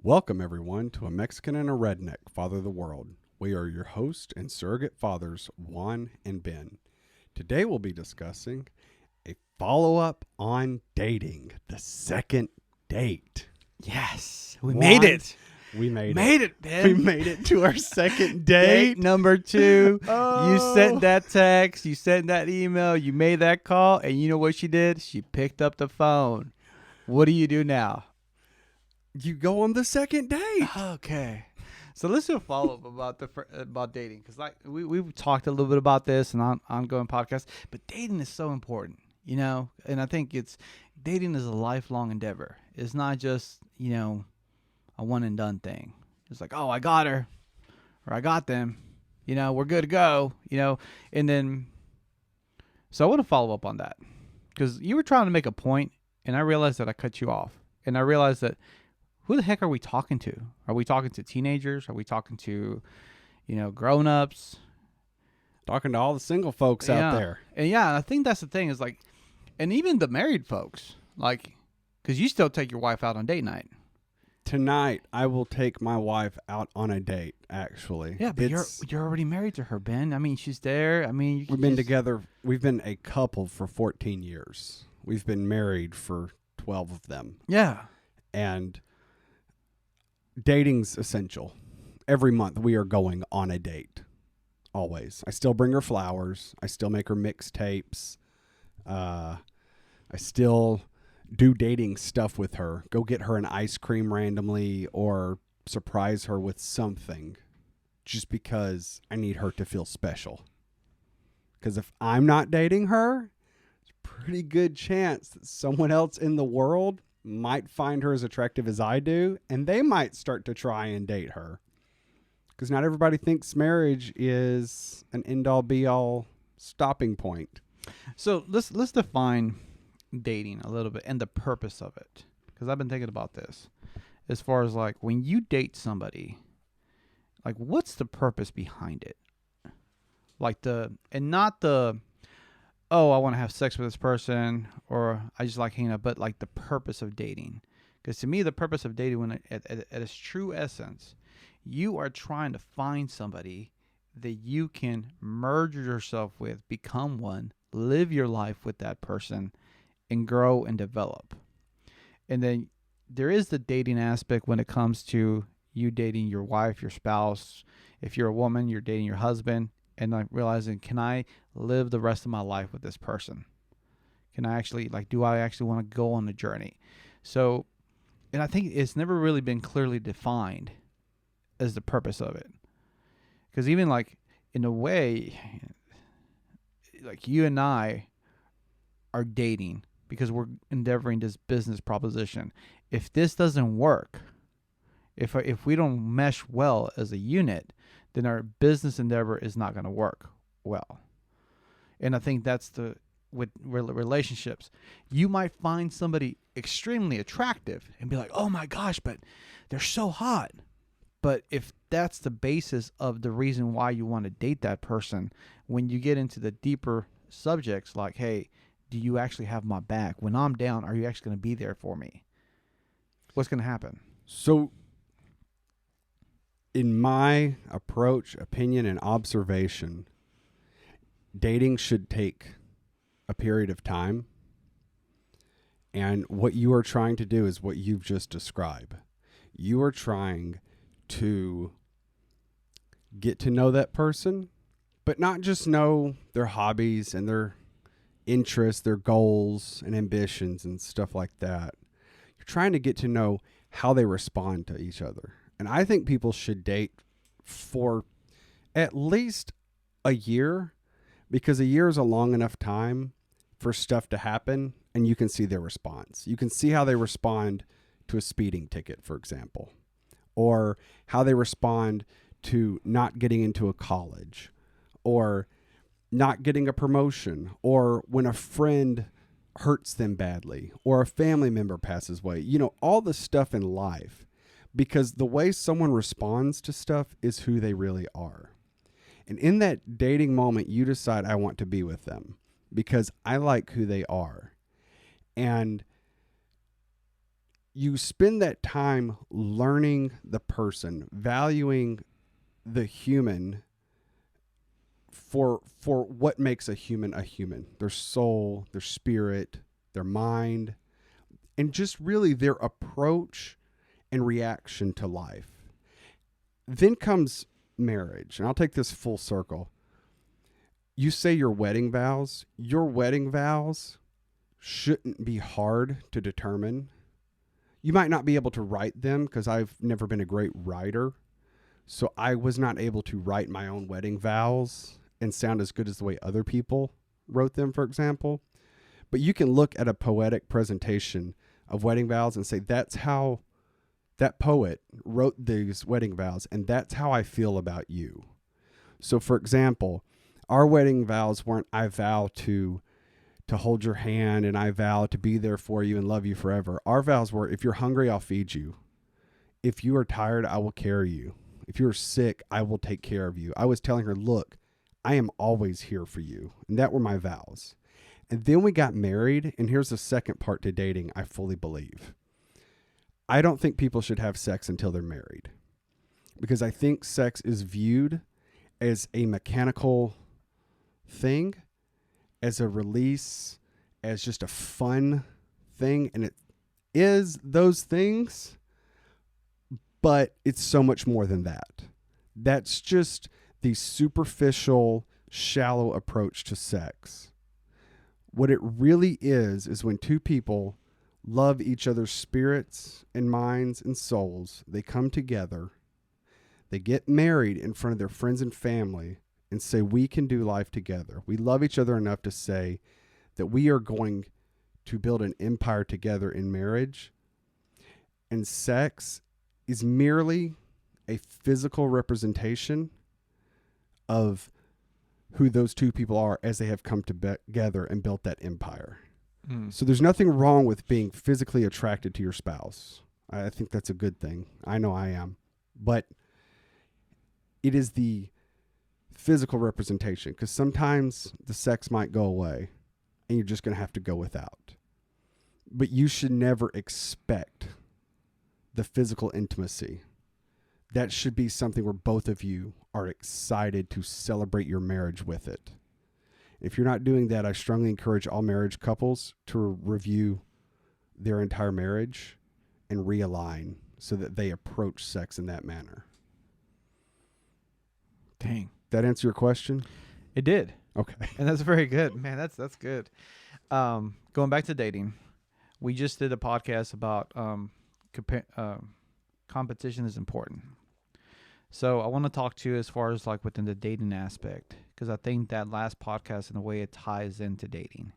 Welcome, everyone, to A Mexican and a Redneck Father the World. We are your host and surrogate fathers, Juan and Ben. Today we'll be discussing a follow-up on dating, the second date. Yes, we Juan, made it. We made Made it. it, Ben. We made it to our second date. Date number 2. Oh. You sent that text. You sent that email. You made that call. And you know what she did? She picked up the phone. What do you do now? You go on the second date. Okay. So let's do a follow-up about dating. Because we've talked a little bit about this in ongoing podcasts. But dating is so important, you know. And I think dating is a lifelong endeavor. It's not just, a one and done thing. It's like, oh, I got her or I got them, we're good to go, and then, so I want to follow up on that because you were trying to make a point and I realized that I cut you off and I realized that who the heck are we talking to? Are we talking to teenagers? Are we talking to, grown-ups? Talking to all the single folks out there. And I think that's the thing is like, and even the married folks, like, because you still take your wife out on date night. Tonight, I will take my wife out on a date, actually. Yeah, but you're already married to her, Ben. I mean, she's there. I mean, we've been together. We've been a couple for 14 years. We've been married for 12 of them. Yeah. And dating's essential. Every month, we are going on a date. Always. I still bring her flowers. I still make her mixtapes. I still do dating stuff with her. Go get her an ice cream randomly or surprise her with something just because I need her to feel special. Because if I'm not dating her, there's a pretty good chance that someone else in the world might find her as attractive as I do, and they might start to try and date her. Because not everybody thinks marriage is an end-all be-all stopping point. So let's define dating a little bit and the purpose of it, because I've been thinking about this as far as like when you date somebody, like what's the purpose behind it? Like not the I want to have sex with this person or I just like hanging out, but like the purpose of dating. Because to me, the purpose of dating, when at its true essence, you are trying to find somebody that you can merge yourself with, become one, live your life with that person, and grow and develop. And then there is the dating aspect when it comes to you dating your wife, your spouse. If you're a woman, you're dating your husband, and like realizing, can I live the rest of my life with this person? Can I actually, do I actually want to go on a journey? So, and I think it's never really been clearly defined as the purpose of it. Because even like in a way, like you and I are dating because we're endeavoring this business proposition. If this doesn't work, if we don't mesh well as a unit, then our business endeavor is not going to work well. And I think that's with relationships. You might find somebody extremely attractive and be like, oh my gosh, but they're so hot. But if that's the basis of the reason why you want to date that person, when you get into the deeper subjects like, hey, do you actually have my back? When I'm down, are you actually going to be there for me? What's going to happen? So, in my approach, opinion, and observation, dating should take a period of time. And what you are trying to do is what you've just described. You are trying to get to know that person, but not just know their hobbies and their interests, their goals and ambitions and stuff like that. You're trying to get to know how they respond to each other. And I think people should date for at least a year, because a year is a long enough time for stuff to happen and you can see their response. You can see how they respond to a speeding ticket, for example, or how they respond to not getting into a college, or not getting a promotion, or when a friend hurts them badly, or a family member passes away. All the stuff in life, because the way someone responds to stuff is who they really are. And in that dating moment, you decide, I want to be with them because I like who they are. And you spend that time learning the person, valuing the human for what makes a human, their soul, their spirit, their mind, and just really their approach and reaction to life. Then comes marriage, and I'll take this full circle. You say your wedding vows shouldn't be hard to determine. You might not be able to write them, because I've never been a great writer. So I was not able to write my own wedding vows and sound as good as the way other people wrote them, for example. But you can look at a poetic presentation of wedding vows and say, that's how that poet wrote these wedding vows, and that's how I feel about you. So, for example, our wedding vows weren't, I vow to hold your hand and I vow to be there for you and love you forever. Our vows were, if you're hungry, I'll feed you. If you are tired, I will carry you. If you're sick, I will take care of you. I was telling her, look, I am always here for you. And that were my vows. And then we got married. And here's the second part to dating, I fully believe. I don't think people should have sex until they're married, because I think sex is viewed as a mechanical thing, as a release, as just a fun thing. And it is those things, but it's so much more than that. That's just the superficial, shallow approach to sex. What it really is when two people love each other's spirits and minds and souls, they come together, they get married in front of their friends and family, and say, we can do life together. We love each other enough to say that we are going to build an empire together in marriage. And sex is merely a physical representation of who those two people are as they have come together and built that empire. So there's nothing wrong with being physically attracted to your spouse. I think that's a good thing. I know I am. But it is the physical representation, because sometimes the sex might go away and you're just going to have to go without. But you should never expect the physical intimacy. That should be something where both of you are excited to celebrate your marriage with it. If you're not doing that, I strongly encourage all marriage couples to review their entire marriage and realign so that they approach sex in that manner. Dang. That answer your question? It did. Okay. And that's very good. Man, that's good. Going back to dating, we just did a podcast about competition is important. So I want to talk to you as far as like within the dating aspect, because I think that last podcast, in a way, it ties into dating.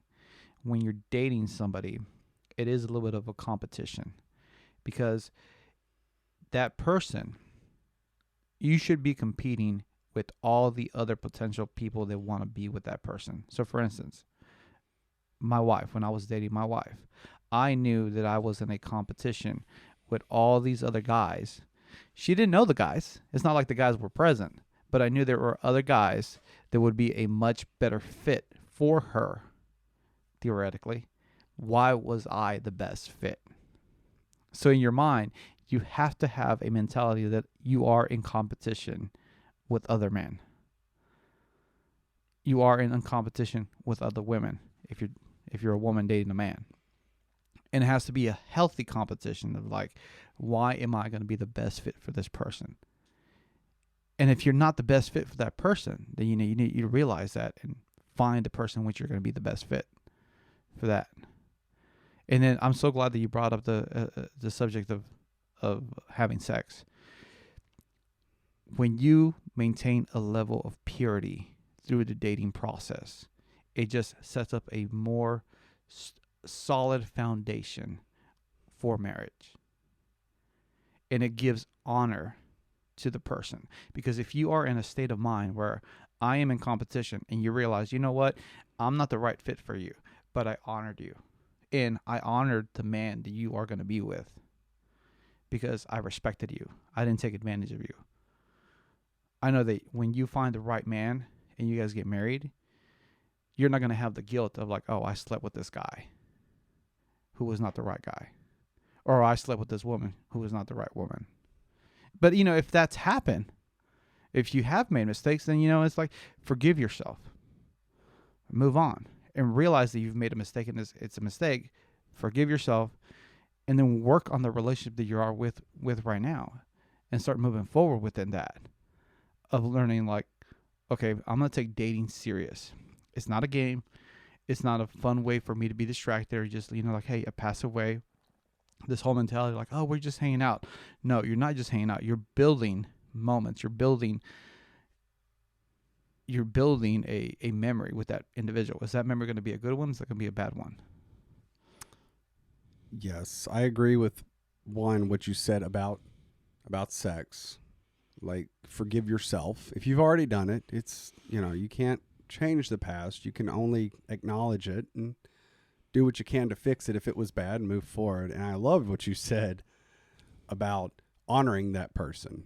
When you're dating somebody, it is a little bit of a competition, because that person, you should be competing with all the other potential people that want to be with that person. So for instance, my wife, when I was dating my wife, I knew that I was in a competition with all these other guys. She didn't know the guys. It's not like the guys were present, but I knew there were other guys that would be a much better fit for her, theoretically. Why was I the best fit? So in your mind, you have to have a mentality that you are in competition with other men. You are in competition with other women if you're a woman dating a man. And it has to be a healthy competition of like, why am I going to be the best fit for this person? And if you're not the best fit for that person, then you need to realize that and find the person in which you're going to be the best fit for that. And then I'm so glad that you brought up the subject of having sex. When you maintain a level of purity through the dating process, it just sets up a more solid foundation for marriage. And it gives honor to the person. Because if you are in a state of mind where I am in competition and you realize, you know what, I'm not the right fit for you, but I honored you. And I honored the man that you are going to be with because I respected you. I didn't take advantage of you. I know that when you find the right man and you guys get married, you're not going to have the guilt of like, oh, I slept with this guy who was not the right guy. or I slept with this woman who was not the right woman. But, you know, if that's happened, if you have made mistakes, then, you know, it's like, forgive yourself, move on, and realize that you've made a mistake and it's a mistake. Forgive yourself, and then work on the relationship that you are with right now, and start moving forward within that, of learning like, okay, I'm going to take dating serious. It's not a game. It's not a fun way for me to be distracted or just, you know, like, hey, I pass away. This whole mentality like, oh, we're just hanging out. No, you're not just hanging out. You're building moments. You're building a memory with that individual. Is that memory going to be a good one? Is that going to be a bad one? Yes, I agree with what you said about sex. Like, forgive yourself. If you've already done it, it's, you know, you can't change the past. You can only acknowledge it and do what you can to fix it if it was bad and move forward. And I loved what you said about honoring that person.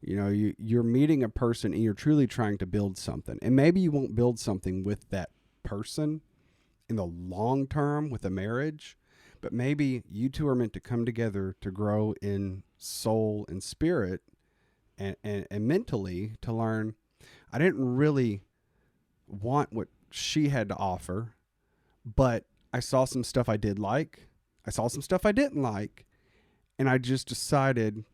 You know, you're meeting a person and you're truly trying to build something. And maybe you won't build something with that person in the long term with a marriage, but maybe you two are meant to come together to grow in soul and spirit and mentally, to learn. I didn't really want what she had to offer, but I saw some stuff I did like. I saw some stuff I didn't like. And I just decided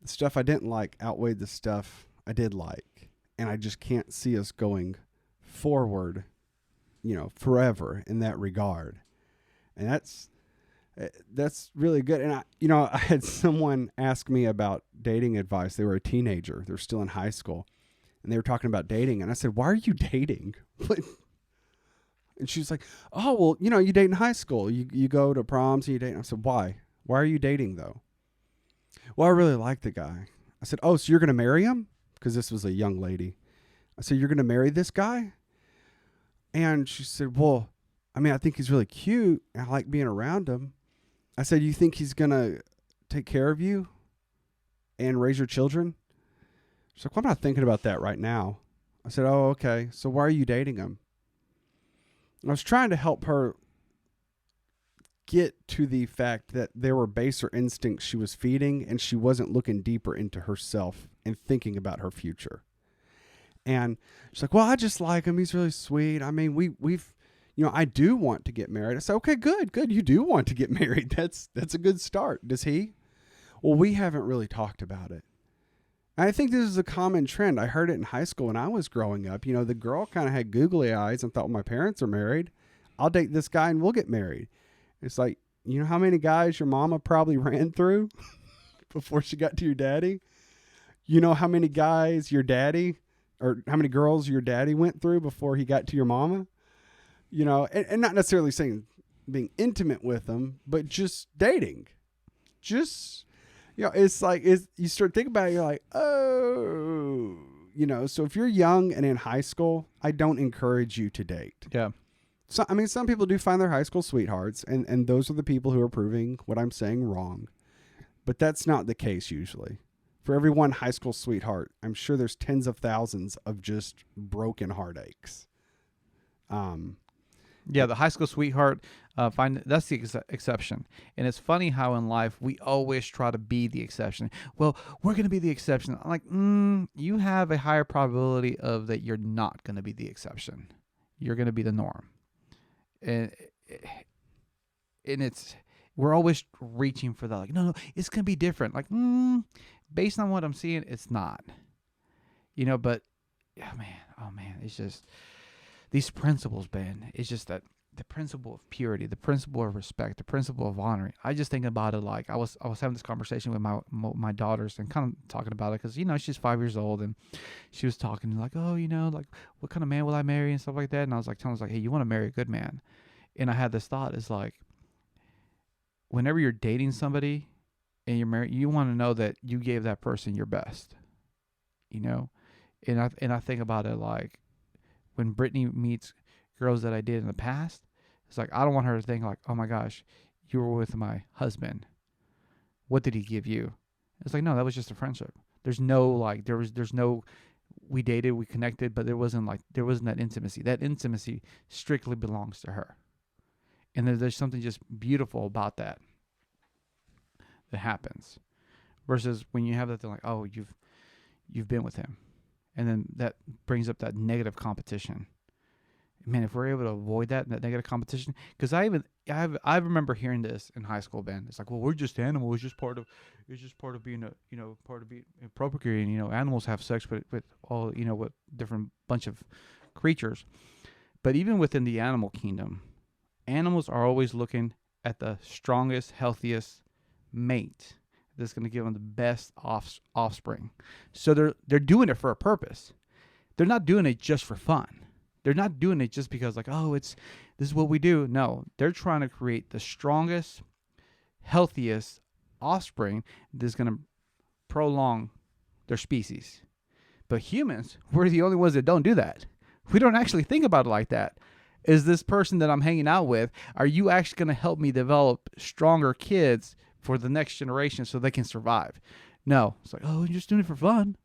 the stuff I didn't like outweighed the stuff I did like. And I just can't see us going forward, you know, forever in that regard. And that's really good. And I had someone ask me about dating advice. They were a teenager. They're still in high school. And they were talking about dating. And I said, why are you dating? And she was like, oh, well, you know, you date in high school. You go to proms and you date. And I said, why? Why are you dating, though? Well, I really like the guy. I said, oh, so you're going to marry him? Because this was a young lady. I said, you're going to marry this guy? And she said, well, I mean, I think he's really cute. And I like being around him. I said, you think he's going to take care of you and raise your children? She's like, well, I'm not thinking about that right now. I said, oh, okay. So why are you dating him? I was trying to help her get to the fact that there were baser instincts she was feeding, and she wasn't looking deeper into herself and thinking about her future. And she's like, well, I just like him. He's really sweet. I mean, we've, you know, I do want to get married. I said, okay, good. You do want to get married. That's a good start. Does he? Well, we haven't really talked about it. And I think this is a common trend. I heard it in high school when I was growing up. You know, the girl kind of had googly eyes and thought, well, my parents are married. I'll date this guy and we'll get married. It's like, you know how many guys your mama probably ran through before she got to your daddy? You know how many guys your daddy, or how many girls your daddy went through before he got to your mama? You know, and not necessarily saying being intimate with them, but just dating. Just, you know, it's like, you start thinking about it, you're like, oh, you know, so if you're young and in high school, I don't encourage you to date. Yeah. So, I mean, some people do find their high school sweethearts, and those are the people who are proving what I'm saying wrong. But that's not the case usually. For every one high school sweetheart, I'm sure there's tens of thousands of just broken heartaches. Yeah, the high school sweetheart, that's the exception. And it's funny how in life we always try to be the exception. Well, we're going to be the exception. I'm like, you have a higher probability of that you're not going to be the exception. You're going to be the norm. And we're always reaching for that. Like, no, it's going to be different. Like, based on what I'm seeing, it's not. You know, but, oh man, it's just these principles, Ben. It's just that the principle of purity, the principle of respect, the principle of honoring. I just think about it like I was having this conversation with my daughters and kind of talking about it because, you know, she's 5 years old and she was talking like, oh, you know, like what kind of man will I marry and stuff like that. And I was like telling her, like, hey, you want to marry a good man. And I had this thought is like, whenever you're dating somebody and you're married, you want to know that you gave that person your best, you know? And I think about it like when Brittany meets girls that I did in the past, it's like, I don't want her to think like, oh my gosh, you were with my husband. What did he give you? It's like, no, that was just a friendship. There's no like, there's no, we dated, we connected, but there wasn't that intimacy. That intimacy strictly belongs to her. And there's something just beautiful about that. it happens. Versus when you have that thing like, oh, you've been with him, and then that brings up that negative competition. Man, if we're able to avoid that negative competition, because I remember hearing this in high school, Ben. It's like, well, we're just animals. It's just part of being part of being procreating. Animals have sex with all with different bunch of creatures. But even within the animal kingdom, animals are always looking at the strongest, healthiest mate that's going to give them the best offspring. So they're doing it for a purpose. They're not doing it just for fun. They're not doing it just because like, oh, this is what we do. No, they're trying to create the strongest, healthiest offspring that's going to prolong their species. But humans, we're the only ones that don't do that. We don't actually think about it like that. Is this person that I'm hanging out with, are you actually going to help me develop stronger kids for the next generation so they can survive? No. It's like, oh, you're just doing it for fun.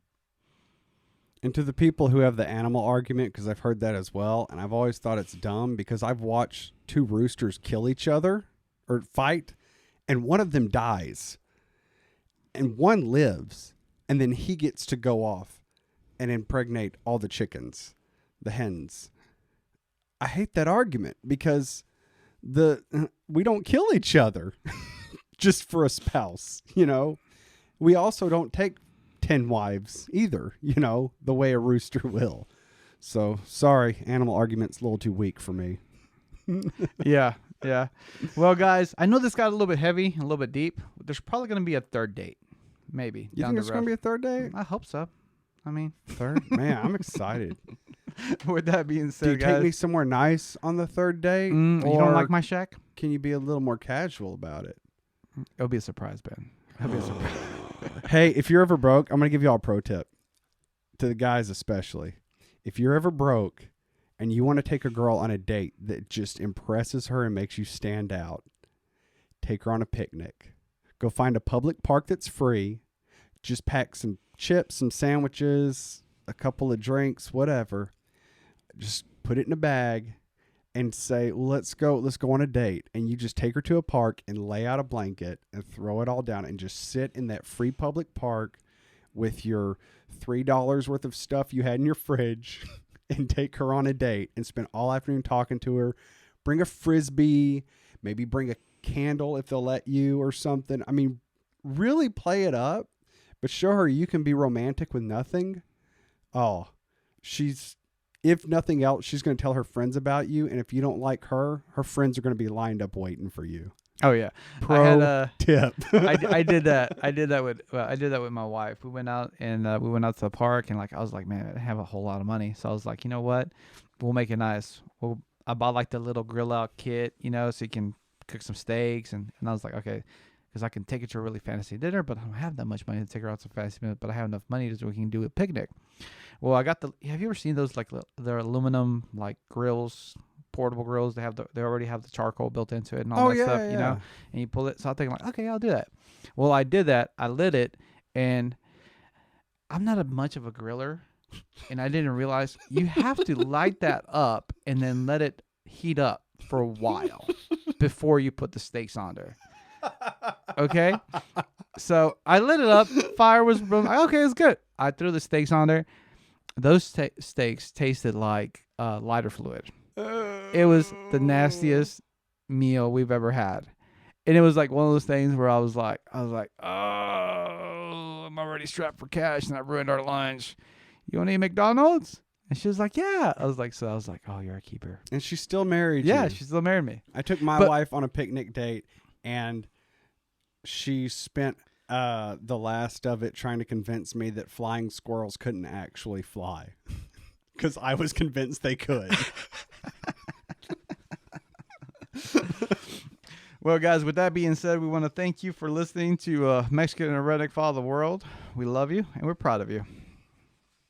And to the people who have the animal argument, because I've heard that as well, and I've always thought it's dumb because I've watched two roosters kill each other or fight, and one of them dies, and one lives, and then he gets to go off and impregnate all the chickens, the hens. I hate that argument because we don't kill each other just for a spouse, We also don't take 10 wives either, the way a rooster will. So, sorry, animal argument's a little too weak for me. Yeah. Well, guys, I know this got a little bit heavy, a little bit deep. There's probably going to be a third date, maybe. You think there's going to be a third date? I hope so. I mean, third? Man, I'm excited. With that being said, do you guys, take me somewhere nice on the third date? You don't like my shack? Can you be a little more casual about it? It'll be a surprise, Ben. It'll be a surprise. Hey, if you're ever broke, I'm going to give you all a pro tip. To the guys especially. If you're ever broke and you want to take a girl on a date that just impresses her and makes you stand out, take her on a picnic. Go find a public park that's free. Just pack some chips, some sandwiches, a couple of drinks, whatever. Just put it in a bag and say, let's go on a date. And you just take her to a park and lay out a blanket and throw it all down and just sit in that free public park with your $3 worth of stuff you had in your fridge and take her on a date and spend all afternoon talking to her. Bring a Frisbee, maybe bring a candle if they'll let you or something. I mean, really play it up, but show her you can be romantic with nothing. Oh, if nothing else, she's going to tell her friends about you. And if you don't like her, her friends are going to be lined up waiting for you. Oh yeah. Pro tip. I did that. I did that with my wife. We went out and we went out to the park and I was like, man, I didn't have a whole lot of money. So I was like, you know what? We'll make it nice. I bought the little grill out kit, so you can cook some steaks. And I was like, okay, because I can take her to a really fancy dinner, but I don't have that much money to take her out to a fancy dinner, but I have enough money so we can do a picnic. Well, have you ever seen those their aluminum grills, portable grills? They already have the charcoal built into it and all that stuff, and you pull it. So I think okay, I'll do that. Well, I did that. I lit it, and I'm not much of a griller, and I didn't realize you have to light that up and then let it heat up for a while before you put the steaks on there. Okay, so I lit it up. Fire was okay. It's good. I threw the steaks on there. Those steaks tasted like lighter fluid. It was the nastiest meal we've ever had, and it was like one of those things where I was like, oh, I'm already strapped for cash, and I ruined our lunch. You want to eat McDonald's? And she was like, yeah. I was like, oh, you're a keeper. And she still married you. Yeah, she still married me. I took my wife on a picnic date, and she spent the last of it trying to convince me that flying squirrels couldn't actually fly because I was convinced they could. Well, guys, with that being said, we want to thank you for listening to Mexican and Redneck Follow the World. We love you, and we're proud of you.